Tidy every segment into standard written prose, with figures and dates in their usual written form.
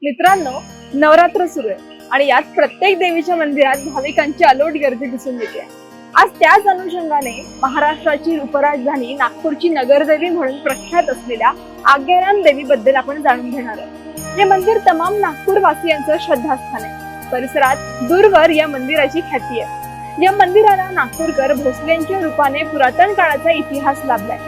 मित्रांनो, नवरात्र सुरू आहे आणि यात प्रत्येक देवीच्या मंदिरात भाविकांची अलोट गर्दी दिसून येते। आज त्याच अनुषंगाने महाराष्ट्राची उपराजधानी नागपूरची नगरदेवी म्हणून प्रख्यात असलेल्या आग्याराम देवी बद्दल आपण जाणून घेणार आहोत। हे मंदिर तमाम नागपूर वासियांचं श्रद्धास्थान आहे। परिसरात दूरवर या मंदिराची ख्याती आहे। या मंदिराला नागपूरकर भोसलेंच्या रूपाने पुरातन काळाचा इतिहास लाभलाय।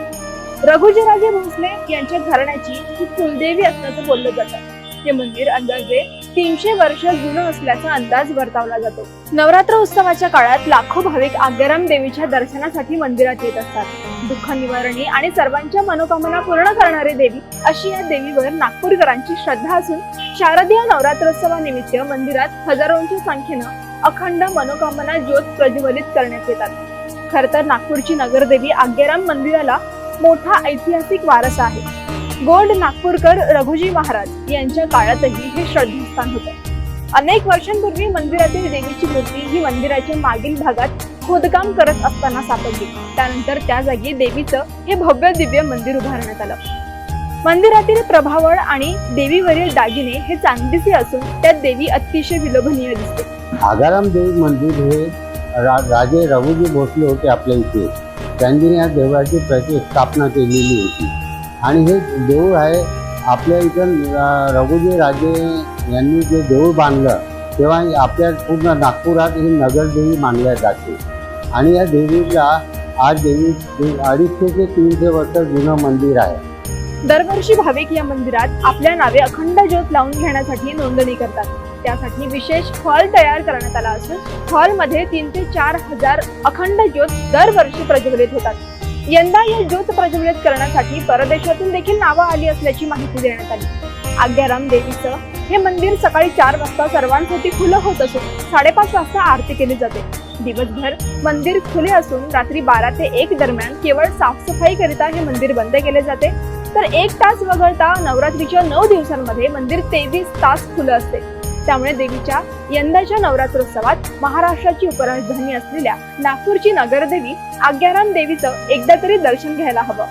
रघुजीराजे भोसले यांच्या घराण्याची ही कुलदेवी असल्याचं बोललं जातं। हे मंदिर अंदाजे 300 वर्ष जुनं असल्याचा अंदाज वर्तवला जातो। नवरात्र उत्सवाच्या काळात लाखो भाविक आग्याराम देवीच्या दर्शनासाठी मंदिरात येत असतात। दुःख निवारणी आणि सर्वांच्या मनोकामना पूर्ण करणारी देवी अशी या देवीवर नागपूरकरांची श्रद्धा असून शारदीय नवरात्रोत्सवानिमित्त मंदिरात हजारोंच्या संख्येनं अखंड मनोकामना ज्योत प्रज्वलित करण्यात येतात। खरं तर नागपूरची नगरदेवी आग्याराम मंदिराला मोठा ऐतिहासिक वारसा आहे। गोंड नागपूरकर रघुजी महाराज यांच्या काळातही हे श्रद्धास्थान होतं। अनेक वर्षांपूर्वी मंदिरातील देवीची मूर्ती ही मंदिराच्या मागील भागात खोदकाम करत असताना सापडली। त्यानंतर त्या जागी देवीचं हे भव्य दिव्य मंदिर उभारण्यात आलं। मंदिरातील प्रभावळ आणि देवीवरील दागिने हे चांदीचे असून त्यात देवी अतिशय विलोभनीय दिसते। आग्याराम देवी मंदिर हे राजे रघुजी भोसले होते आपल्या इथे। त्यांनी या देवळाची प्रतिष्ठापना केलेली होती आणि हे देऊळ आहे आपल्या इथं रघुजी राजे यांनी जे देऊळ बांधलं तेव्हा आपल्या पूर्ण नागपुरात ही नगरदेवी मानल्या जाते। आणि या देवीला आज देवी 250 ते 300 वर्ष जुनं मंदिर आहे। दरवर्षी भाविक या मंदिरात आपल्या नावे अखंड ज्योत लावून घेण्यासाठी नोंदणी करतात। त्यासाठी विशेष हॉल तयार करण्यात आला असून हॉलमध्ये 3 ते 4 हजार अखंड ज्योत दरवर्षी प्रज्वलित होतात। यंदा या ज्योत प्रज्वलित करण्यासाठी परदेशातून देखील नावं आली असल्याची माहिती देण्यात आली। आग्याराम देवीचं हे मंदिर सकाळी 4 वाजता सर्वांसाठी खुलं होत असून 5:30 वाजता आरती केली जाते। दिवसभर मंदिर खुले असून रात्री 12 ते 1 दरम्यान केवळ साफसफाई करिता हे मंदिर बंद केले जाते। तर 1 तास वगळता नवरात्रीच्या 9 दिवसांमध्ये मंदिर 23 तास खुलं असते। त्यामुळे देवीच्या यंदाच्या नवरात्रोत्सवात महाराष्ट्राची उपराजधानी असलेल्या नागपूरची नगरदेवी आग्याराम देवीचं एकदा तरी दर्शन घ्यायला हवं।